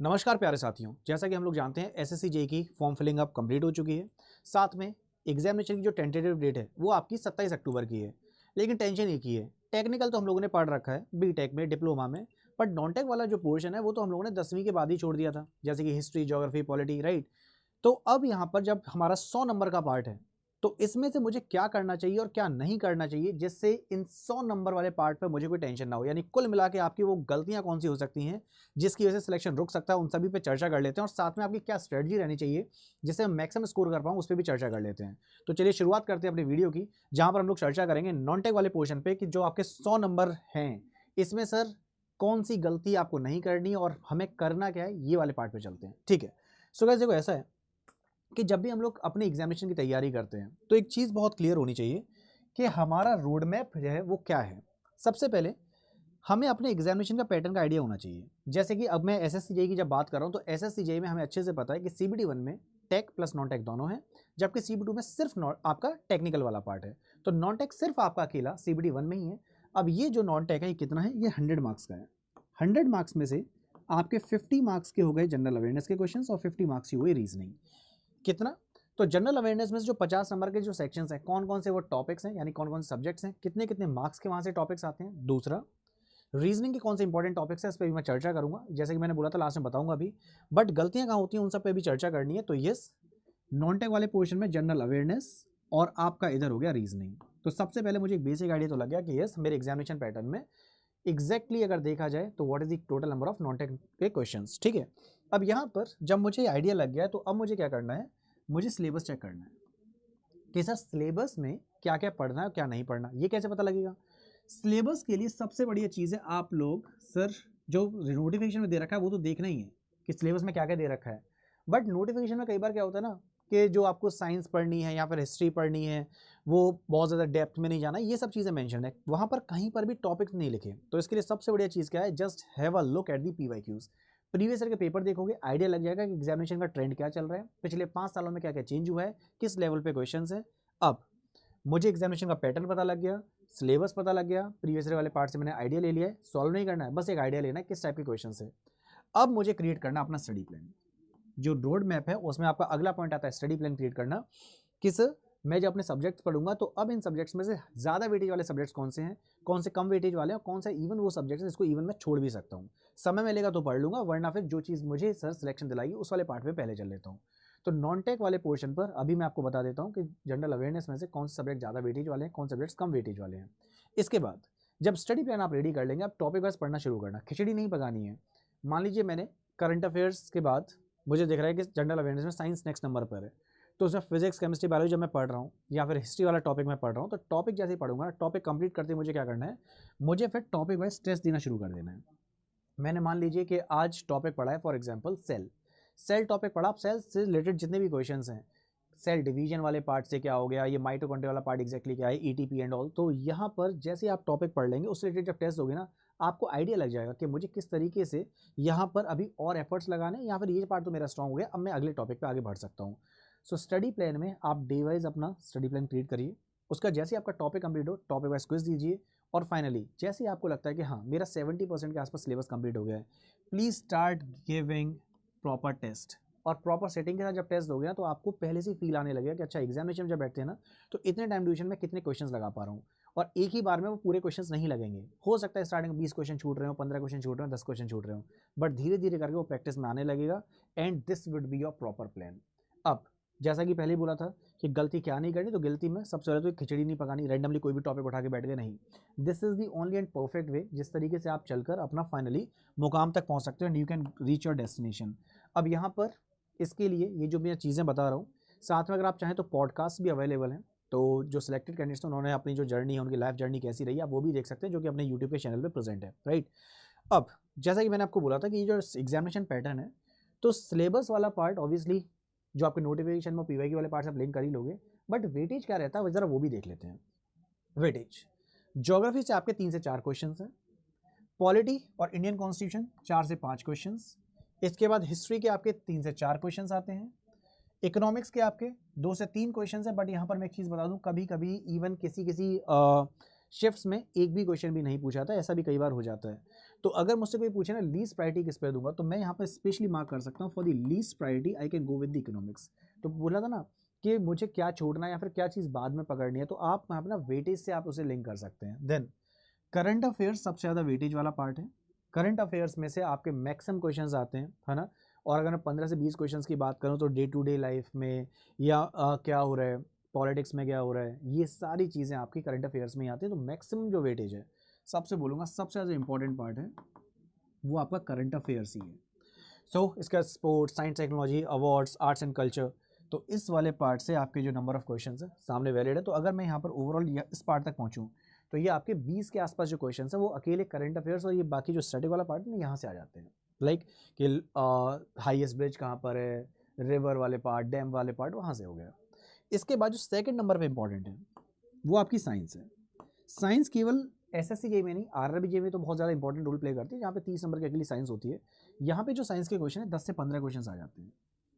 नमस्कार प्यारे साथियों, जैसा कि हम लोग जानते हैं एसएससी जेईई की फॉर्म फिलिंग अब कंप्लीट हो चुकी है। साथ में एग्जामिनेशन की जो टेंटेटिव डेट है वो आपकी 27 अक्टूबर की है। लेकिन टेंशन एक ही है, टेक्निकल तो हम लोगों ने पढ़ रखा है बीटेक में, डिप्लोमा में, बट नॉन टेक वाला जो पोर्शन है वो तो हम लोगों ने 10वीं के बाद ही छोड़ दिया था, जैसे कि हिस्ट्री, ज्योग्राफी, पॉलिटी, राइट। तो अब यहाँ पर जब हमारा 100 नंबर का पार्ट है, तो इसमें से मुझे क्या करना चाहिए और क्या नहीं करना चाहिए जिससे इन 100 नंबर वाले पार्ट पे मुझे कोई टेंशन ना हो। यानी कुल मिला के आपकी वो गलतियां कौन सी हो सकती हैं जिसकी वजह से सिलेक्शन रुक सकता है, उन सभी पे चर्चा कर लेते हैं। और साथ में आपकी क्या स्ट्रेटजी रहनी चाहिए जिससे मैं मैक्सिमम स्कोर कर पाऊँ, उस पर भी चर्चा कर लेते हैं। तो चलिए शुरुआत करते हैं अपनी वीडियो की, जहां पर हम लोग चर्चा करेंगे नॉन टेक वाले पोर्शन पे कि जो आपके 100 नंबर हैं, इसमें सर कौन सी गलती आपको नहीं करनी और हमें करना क्या है, ये वाले पार्ट पे चलते हैं। ठीक है। सो गाइस देखो, ऐसा है कि जब भी हम लोग अपने एग्जामिनेशन की तैयारी करते हैं तो एक चीज़ बहुत क्लियर होनी चाहिए कि हमारा रोड मैप जो है वो क्या है। सबसे पहले हमें अपने एग्जामिनेशन का पैटर्न का आइडिया होना चाहिए। जैसे कि अब मैं एसएससी जेईई की जब बात कर रहा हूँ तो एसएससी जेईई में हमें अच्छे से पता है कि सीबीटी 1 में टेक प्लस नॉन टेक दोनों है, जबकि सीबीटी 2 में सिर्फ आपका टेक्निकल वाला पार्ट है। तो नॉन टेक सिर्फ आपका अकेला सीबीटी 1 में ही है। अब ये जो नॉन टेक है ये कितना है, ये 100 मार्क्स का है। 100 मार्क्स में से आपके 50 मार्क्स के हो गए जनरल अवेयरनेस के क्वेश्चन और 50 मार्क्स की हुए रीजनिंग। कितना? तो जनरल अवेयरनेस में से जो 50 नंबर के जो सेक्शंस हैं, कौन कौन से वो टॉपिक्स हैं, यानी कौन कौन से सब्जेक्ट्स हैं, कितने कितने मार्क्स के वहाँ से टॉपिक्स आते हैं। दूसरा, रीजनिंग के कौन से इंपॉर्टेंट टॉपिक्स हैं, इस पर भी मैं चर्चा करूंगा, जैसे कि मैंने बोला था लास्ट में बताऊंगा अभी। बट गलतियां कहाँ होती हैं उन सब पे भी चर्चा करनी है। तो यस, नॉन टेक वाले पोर्शन में जनरल अवेयरनेस और आपका इधर हो गया रीजनिंग। तो सबसे पहले मुझे एक बेसिक आइडिया तो लग गया कि यस, मेरे एग्जामिनेशन पैटर्न में एग्जैक्टली अगर देखा जाए तो what is the total number of non tech के क्वेश्चंस। ठीक है। अब यहाँ पर जब मुझे आइडिया लग गया है तो अब मुझे क्या करना है, मुझे सिलेबस चेक करना है कि सर सिलेबस में क्या क्या पढ़ना है और क्या नहीं पढ़ना। ये कैसे पता लगेगा? सिलेबस के लिए सबसे बढ़िया चीज़ है, आप लोग सर जो नोटिफिकेशन में दे रखा है वो तो देखना ही है कि सिलेबस में क्या क्या दे रखा है। बट नोटिफिकेशन में कई बार क्या होता है ना कि जो आपको साइंस पढ़नी है या फिर हिस्ट्री पढ़नी है वो बहुत ज़्यादा डेप्थ में नहीं जाना, ये सब चीज़ें मेंशन है, वहाँ पर कहीं पर भी टॉपिक नहीं लिखे। तो इसके लिए सबसे बढ़िया चीज़ क्या है, just have a look at the PYQs। Previous year के पेपर देखोगे, आइडिया लग जाएगा कि एग्जामिनेशन का ट्रेंड क्या चल रहा है, पिछले 5 सालों में क्या क्या चेंज हुआ है, किस लेवल पे क्वेश्चन है। अब मुझे एग्जामिनेशन का पैटर्न पता लग गया, सिलेबस पता लग गया, प्रीवियस ईयर वाले पार्ट से मैंने आइडिया ले लिया है, सॉल्व नहीं करना है, बस एक आइडिया लेना है किस टाइप के क्वेश्चन है। अब मुझे क्रिएट करना अपना स्टडी प्लान। जो रोड मैप है उसमें आपका अगला पॉइंट आता है स्टडी प्लान क्रिएट करना। किस, मैं जब अपने सब्जेक्ट्स पढ़ूंगा तो अब इन सब्जेक्ट्स में से ज़्यादा वेटेज वाले सब्जेक्ट्स कौन से हैं, कौन से कम वेटेज वाले हैं, और कौन सा इवन वो सब्जेक्ट्स है जिसको इवन मैं छोड़ भी सकता हूँ। समय मिलेगा तो पढ़ लूंगा, वरना फिर जो चीज़ मुझे सर सिलेक्शन दिलाएगी उस वाले पार्ट में पहले चल लेता हूँ। तो नॉन टेक वाले पोर्शन पर अभी मैं आपको बता देता हूँ कि जनरल अवेयरनेस में से कौन से सब्जेक्ट ज़्यादा वेटेज वाले हैं, कौन से सब्जेक्ट्स कम वेटेज वाले हैं। इसके बाद जब स्टडी प्लान आप रेडी कर लेंगे, आप टॉपिक वाइज पढ़ना शुरू करना, खिचड़ी नहीं पकानी है। मान लीजिए मैंने करंट अफेयर्स के बाद मुझे दिख रहा है कि जनरल अवेयरनेस में साइंस नेक्स्ट नंबर पर है, तो उसमें फिजिक्स, केमिस्ट्री, बायोलॉजी जब मैं पढ़ रहा हूँ या फिर हिस्ट्री वाला टॉपिक मैं पढ़ रहा हूँ, तो टॉपिक जैसे ही पढ़ूंगा, टॉपिक कंप्लीट करते मुझे क्या करना है, मुझे फिर टॉपिक वाइज स्ट्रेस देना शुरू कर देना है। मैंने मान लीजिए कि आज टॉपिक पढ़ा है for example cell, cell topic पढ़ा, आप सेल से रिलेटेड जितने भी क्वेश्चंस हैं, सेल डिवीजन वाले पार्ट से क्या हो गया, ये माइटोकॉन्ड्रिया वाला पार्ट एग्जैक्टली क्या है, ईटीपी एंड ऑल, तो यहाँ पर जैसे आप टॉपिक पढ़ लेंगे उससे रिलेटेड जब टेस्ट होगी ना, आपको आइडिया लग जाएगा कि मुझे किस तरीके से यहाँ पर अभी और एफर्ट्स लगाने, या फिर ये पार्ट तो मेरा स्ट्रॉन्ग हो गया, अब मैं अगले टॉपिक पे आगे बढ़ सकता हूँ। सो स्टडी प्लान में आप डे वाइज अपना स्टडी प्लान क्रिएट करिए, उसका जैसे आपका टॉपिक कंप्लीट हो टॉपिक वाइज क्विज दीजिए, और फाइनली जैसे आपको लगता है कि हाँ मेरा 70% के आसपास सिलेबस कंप्लीट हो गया है, please start giving proper test. और प्रॉपर सेटिंग के साथ जब टेस्ट दोगे ना तो आपको पहले से फील आने लगेगा कि अच्छा एग्जामिनेशन जब बैठते हैं ना तो इतने टाइम ड्यूरेशन में कितने क्वेश्चंस लगा पा रहा हूँ, और एक ही बार में वो पूरे क्वेश्चंस नहीं लगेंगे। हो सकता है स्टार्टिंग में 20 क्वेश्चन छूट रहे हो, 15 क्वेश्चन छूट रहे हो, 10 क्वेश्चन छूट रहे हो, बट धीरे धीरे करके वो प्रैक्टिस में आने लगेगा, and this would be your proper plan. अब जैसा कि पहले ही बोला था कि गलती क्या नहीं करनी, तो गलती में सबसे पहले तो खिचड़ी नहीं पकानी, रैंडमली कोई भी टॉपिक उठा के बैठ गए नहीं। This is the only and perfect way जिस तरीके से आप चलकर अपना फाइनली मुकाम तक पहुंच सकते हो, and you can reach your destination. अब यहाँ पर इसके लिए ये जो मैं चीज़ें बता रहा हूँ, साथ में अगर आप चाहें तो पॉडकास्ट भी अवेलेबल हैं, तो जो सिलेक्टेड कैंडिडेट्स हैं उन्होंने अपनी जो जर्नी है, उनकी लाइफ जर्नी कैसी रही, आप वो भी देख सकते हैं, जो कि अपने यूट्यूब के चैनल पे प्रेजेंट है, राइट। अब जैसा कि मैंने आपको बोला था कि ये जो एग्जामिनेशन पैटर्न है, तो सिलेबस वाला पार्ट ऑब्वियसली जो आपके नोटिफिकेशन में PYQ वाले पार्ट से आप लिंक कर ही लोगे, बट वेटेज क्या रहता है ज़रा वो भी देख लेते हैं। वेटेज ज्योग्राफी से आपके 3 से 4 क्वेश्चन हैं, पॉलिटी और इंडियन कॉन्स्टिट्यूशन 4 से 5 क्वेश्चन, इसके बाद हिस्ट्री के आपके 3 से 4 क्वेश्चन आते हैं, इकोनॉमिक्स के आपके 2 से 3 क्वेश्चन है, बट यहाँ पर मैं एक चीज़ बता दूँ, कभी कभी इवन किसी किसी शिफ्ट्स में एक भी क्वेश्चन भी नहीं पूछा था, ऐसा भी कई बार हो जाता है। तो अगर मुझसे कोई पूछे ना लीस्ट प्रायोरिटी किस पे दूंगा, तो मैं यहाँ पे स्पेशली मार्क कर सकता हूँ for the least priority I can go with the economics. तो बोला था ना कि मुझे क्या छोड़ना है या फिर क्या चीज़ बाद में पकड़नी है, तो आप यहाँ पे ना वेटेज से आप उसे लिंक कर सकते हैं। देन करंट अफेयर्स सबसे ज़्यादा वेटेज वाला पार्ट है। करंट अफेयर्स में से आपके मैक्सिमम क्वेश्चंस आते हैं, है ना। और अगर मैं 15 से 20 क्वेश्चंस की बात करूं तो डे टू डे लाइफ में या क्या हो रहा है, पॉलिटिक्स में क्या हो रहा है, ये सारी चीज़ें आपकी करंट अफेयर्स में ही आती हैं। तो मैक्सिमम जो वेटेज है, सबसे बोलूँगा सबसे ज़्यादा इंपॉर्टेंट पार्ट है वो आपका करंट अफेयर्स ही है। सो इसका sports, science, technology, awards, arts and culture, तो इस वाले पार्ट से आपके जो नंबर ऑफ क्वेश्चन है सामने वैलिड है। तो अगर मैं यहाँ पर ओवरऑल इस पार्ट तक पहुँचूँ तो ये आपके 20 के आसपास जो क्वेश्चन है वो अकेले करंट अफेयर्स और ये बाकी जो स्टैटिक वाला पार्ट है यहाँ से आ जाते हैं। लाइक कि हाईएस्ट ब्रिज कहाँ पर है, रिवर वाले पार्ट, डैम वाले पार्ट, वहाँ से हो गया। इसके बाद जो सेकंड नंबर पे इंपॉर्टेंट है वो आपकी साइंस है। साइंस केवल एसएससी जेईई में नहीं, आरआरबी जेईई में तो बहुत ज़्यादा इंपॉर्टेंट रोल प्ले करती है, जहाँ पे 30 नंबर की अकेली साइंस होती है। यहाँ पे जो साइंस के क्वेश्चन है 10 से 15 क्वेश्चन आ जाते हैं।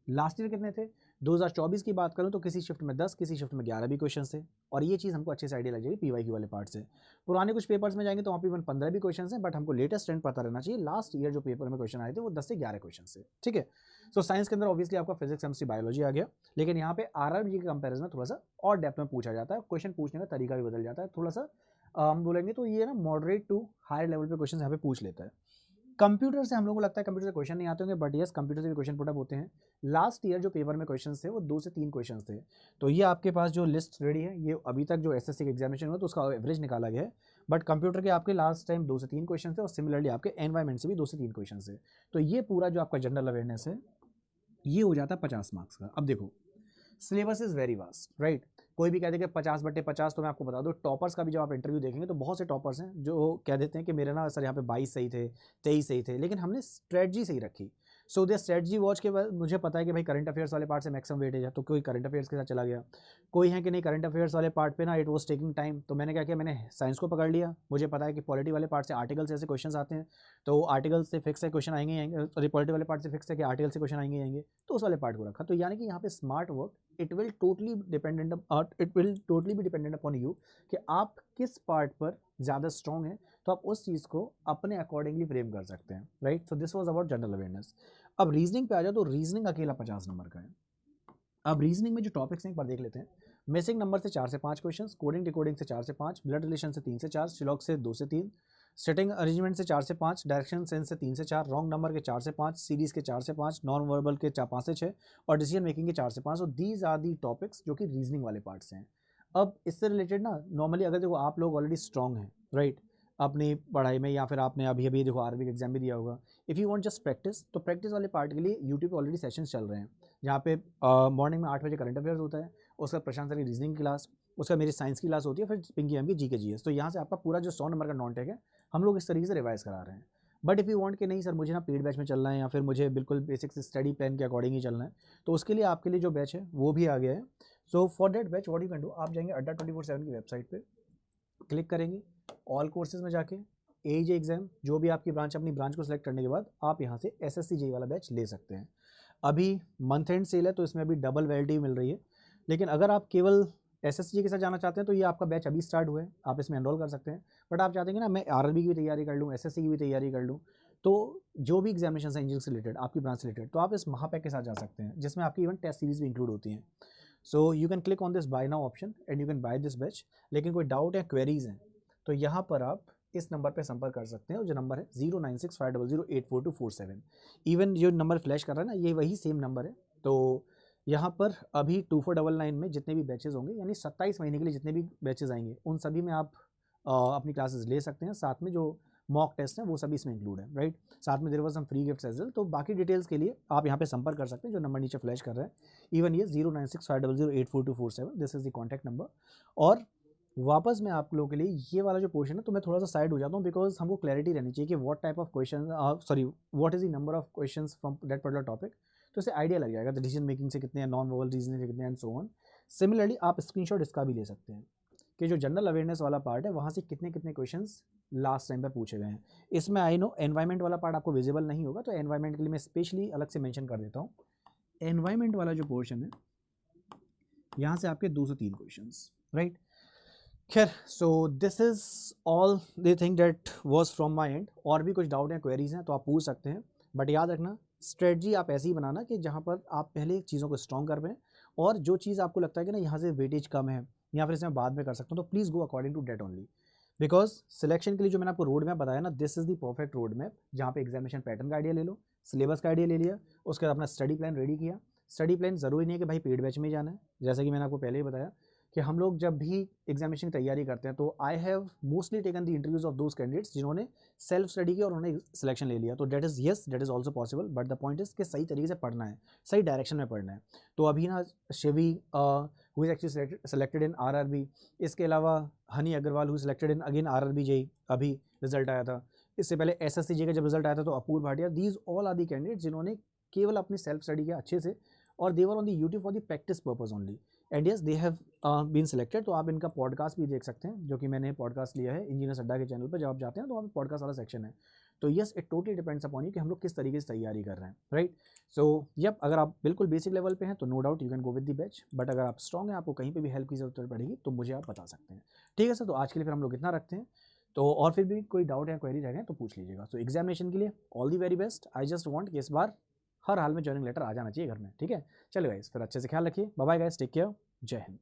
लास्ट ईयर कितने थे? 2024 की बात करूं तो किसी शिफ्ट में 10, किसी शिफ्ट में 11 भी क्वेश्चन थे। और ये चीज़ हमको अच्छे से आइडिया लग जाएगी पीवाईक्यू वाले पार्ट से। पुराने कुछ पेपर्स में जाएंगे तो वहाँ पे इवन 15 भी क्वेश्चन हैं, बट हमको लेटेस्ट ट्रेंड पता रहना चाहिए। लास्ट ईयर जो पेपर में क्वेश्चन आए थे वो 10 से 11 क्वेश्चन थे, ठीक है। सो साइंस के अंदर ऑब्वियसली आपका फिजिक्स, केमिस्ट्री, बायोलॉजी आ गया, लेकिन यहाँ पे आरआरबी के कंपेरिजन में थोड़ा सा और डेप्थ में पूछा जाता है, क्वेश्चन पूछने का तरीका भी बदल जाता है थोड़ा सा। हम बोलेंगे तो ये ना मॉडरेट टू हायर लेवल पे क्वेश्चन यहाँ पे पूछ लेता है। कंप्यूटर से हम लोगों को लगता है कंप्यूटर से क्वेश्चन नहीं आते होंगे, बट यस कंप्यूटर से भी क्वेश्चन पुटअप होते हैं। लास्ट ईयर जो पेपर में क्वेश्चन थे वो 2 से 3 क्वेश्चन थे। तो ये आपके पास जो लिस्ट रेडी है, ये अभी तक जो एसएससी का एग्जामिनेशन हुआ तो उसका एवरेज निकाला गया है। बट कंप्यूटर के आपके लास्ट टाइम 2 से 3 क्वेश्चन थे और सिमिलरली आपके एनवायरमेंट से भी 2 से 3 क्वेश्चन थे। तो ये पूरा जो आपका जनरल अवेयरनेस है ये हो जाता है 50 मार्क्स का। अब देखो syllabus is very vast, right. कोई भी कह दे कि 50/50, तो मैं आपको बता दूं टॉपर्स का भी जब आप इंटरव्यू देखेंगे तो बहुत से टॉपर्स हैं जो कह देते हैं कि मेरे ना सर यहाँ पे 22 सही थे, 23 सही थे, लेकिन हमने स्ट्रेटजी सही रखी। सो दे स्ट्रेटजी वॉच के बाद मुझे पता है कि भाई करंट अफेयर्स वाले पार्ट से मैक्सिमम वेटेज है, तो कोई करंट अफेयर्स के साथ चला गया। कोई है कि नहीं करंट अफेयर्स वाले पार्ट पे ना इट वॉज टेकिंग टाइम, तो मैंने क्या किया, मैंने साइंस को पकड़ लिया। मुझे पता है कि पॉलिटी वाले पार्ट से आर्टिकल से ऐसे क्वेश्चन आते हैं, तो आर्टिकल से फिक्स है क्वेश्चन आएंगे आएंगे, सॉरी पॉलिटी वाले पार्ट से फिक्स है कि आर्टिकल से क्वेश्चन आएंगे आएंगे, तो उस वाले पार्ट को रखा। तो यानी कि यहाँ पे smart work it will totally be dependent upon you कि आप किस पार्ट पर ज़्यादा स्ट्रॉन्ग है, तो आप उस चीज़ को अपने अकॉर्डिंगली फ्रेम कर सकते हैं, right. So this was about general awareness. अब रीजनिंग पे आ जाओ तो रीजनिंग अकेला 50 नंबर का है। अब रीजनिंग में जो टॉपिक्स हैं एक बार देख लेते हैं। मिसिंग नंबर से 4 से 5 क्वेश्चन, कोडिंग डिकोडिंग से 4 से 5, ब्लड रिलेशन से 3 से 4, शिलॉग से 2 से 3, सेटिंग अरेंजमेंट से 4 से 5, डायरेक्शन सेंस से 3 से 4, रॉन्ग नंबर के 4 से 5, सीरीज के 4 से 5, नॉन वर्बल के 5 से 6 और डिसीजन मेकिंग के 4 से 5। तो दीज आर दी टॉपिक्स जो कि रीजनिंग वाले पार्ट्स हैं। अब इससे रिलेटेड ना नॉर्मली अगर देखो आप लोग ऑलरेडी स्ट्रॉन्ग हैं, राइट, अपनी पढ़ाई में, या फिर आपने अभी अभी देखो आरबी का एग्जाम भी दिया होगा। If you want just practice, तो प्रैक्टिस वाले पार्ट के लिए यूट्यूब पे ऑलरेडी सेशंस चल रहे हैं, जहाँ पे मॉर्निंग में 8 बजे करंट अफेयर्स होता है, उसका प्रशांत सर की रीजनिंग क्लास, उसका मेरी साइंस की क्लास होती है, फिर पिंकी मैम की जीके जीएस। तो यहाँ से आपका पूरा जो 100 नंबर का नॉन टेक है हम लोग इस तरीके से रिवाइज करा रहे हैं। बट इफ़ यू वांट कि नहीं सर मुझे ना पेड बैच में चलना है या फिर मुझे बिल्कुल बेसिक स्टडी प्लान के अकॉर्डिंग ही चलना है, तो उसके लिए आपके लिए जो बैच है वो भी आ गया है। So for that batch what you can do, आप जाएंगे अड्डा 24/7 की वेबसाइट पे क्लिक करेंगे, ऑल कोर्सेज में जाके एजे एग्जाम जो भी आपकी ब्रांच, अपनी ब्रांच को सिलेक्ट करने के बाद आप यहाँ से एसएससी जेईई वाला बैच ले सकते हैं। अभी मंथ एंड सेल है तो इसमें अभी डबल वैलिडिटी मिल रही है, लेकिन अगर आप केवल एसएससी के साथ जाना चाहते हैं तो ये आपका बैच अभी स्टार्ट हुआ है, आप इसमें एनरोल कर सकते हैं। बट आप चाहते हैं ना मैं आरआरबी की भी तैयारी कर लूँ, एसएससी की भी तैयारी कर लूँ, तो जो भी एग्जामिनेशन है इंजीनियरिंग से रिलेटेड, आपकी ब्रांच से रिलेटेड, तो आप इस महापैक के साथ जा सकते हैं जिसमें आपकी इवन टेस्ट सीरीज भी इंक्लूड होती हैं। So you can click on this by now option and you can by this batch. लेकिन कोई डाउट या क्वेरीज हैं तो यहाँ पर आप इस नंबर पे संपर्क कर सकते हैं, और जो नंबर है 09650084247। इवन जो नंबर फ्लैश कर रहा है ना ये वही सेम नंबर है। तो यहाँ पर अभी 2499 में जितने भी बैचेस होंगे, यानी 27 महीने के लिए जितने भी बैचेस आएंगे उन सभी में आप अपनी क्लासेस ले सकते हैं। साथ में जो मॉक टेस्ट हैं वो सभी इसमें इंक्लूड है, राइट। साथ में there was some free gifts as well. तो बाकी डिटेल्स के लिए आप यहाँ पे संपर्क कर सकते हैं, जो नंबर नीचे फ्लैश कर रहा है। इवन ये 09650084247, this is the contact number. और वापस मैं आप लोगों के लिए ये वाला जो पोर्शन है तो मैं थोड़ा सा साइड हो जाता हूँ, बिकॉज हमको क्लैरिटी रहनी चाहिए कि what type of question, sorry what is the number of questions from that particular topic. तो इससे आइडिया लग जाएगा डिसीजन मेकिंग से कितने हैं, नॉन वर्बल रीजनिंग से कितने हैं, एंड सो ऑन। सिमिलरली आप स्क्रीनशॉट इसका भी ले सकते हैं कि जो जनरल अवेयरनेस वाला पार्ट है वहाँ से कितने कितने क्वेश्चंस लास्ट टाइम पर पूछे गए हैं। इसमें आई नो एनवायरमेंट वाला पार्ट आपको विजिबल नहीं होगा, तो एनवायरमेंट के लिए मैं स्पेशली अलग से मेंशन कर देता हूँ। एनवायरमेंट वाला जो पोर्शन है यहाँ से आपके 2 से 3 क्वेश्चंस, राइट। खैर, so this is all the thing date was from my and. और भी कुछ डाउट या क्वेरीज हैं तो आप पूछ सकते हैं, बट याद रखना स्ट्रेटजी आप ऐसी ही बनाना कि जहाँ पर आप पहले चीज़ों को स्ट्रॉन्ग कर पाएँ, और जो चीज़ आपको लगता है कि ना यहाँ से वेटेज कम है या फिर इसे मैं बाद में कर सकता हूँ, तो please go according to date only. Because selection के लिए जो मैंने आपको रोड मैप बताया ना, this is the perfect road map, जहाँ पे एग्जामिनेशन पैटर्न का आइडिया ले लो, सिलेबस का आइडिया ले लिया, उसके बाद अपना स्टडी प्लान रेडी किया। स्टडी प्लान ज़रूरी नहीं है कि भाई पेड बैच में ही जाना है, जैसा कि मैंने आपको पहले ही बताया कि हम लोग जब भी एग्जामिनेशन की तैयारी करते हैं तो I have mostly taken the interviews of those candidates जिन्होंने सेल्फ स्टडी किया और उन्होंने सिलेक्शन ले लिया। तो that is yes, that is also possible, but the point is कि सही तरीके से पढ़ना है, सही डायरेक्शन में पढ़ना है। तो अभी ना Shivi who is actually selected in RRB, इसके अलावा Honey Agarwal who selected in again RRB JE, अभी रिजल्ट आया था। इससे पहले एसएससी जे का जब रिजल्ट आया था तो Apoorva Bhatia, these all are the candidate जिन्होंने केवल अपनी सेल्फ स्टडी किया अच्छे से, और they were on the YouTube for the practice purpose only, and yes they have been selected. तो आप इनका पॉडकास्ट भी देख सकते हैं, जो कि मैंने पॉडकास्ट लिया है इंजीनियर अड्डा के चैनल पर। जब आप जाते हैं तो वहाँ पे पॉडकास्ट वाला सेक्शन है। तो yes, it totally depends upon you कि हम लोग किस तरीके से तैयारी कर रहे हैं, राइट। सो यप, अगर आप बिल्कुल बेसिक लेवल पे हैं तो no doubt you can go with the batch, but अगर आप स्ट्रॉन्ग हैं, आपको कहीं पे भी हेल्प की जरूरत पड़ेगी तो मुझे आप बता सकते हैं। ठीक है सर, तो आज के लिए फिर हम लोग इतना रखते हैं। तो और फिर भी कोई डाउट या क्वेरी रह गए तो पूछ लीजिएगा। सो एग्जामिनेशन के लिए all the very best. I just want कि इस बार हर हाल में जॉइनिंग लेटर आ जाना चाहिए घर में, ठीक है। चलो गाइस, फिर अच्छे से ख्याल रखिए। Bye bye guys, take care, जय हिंद।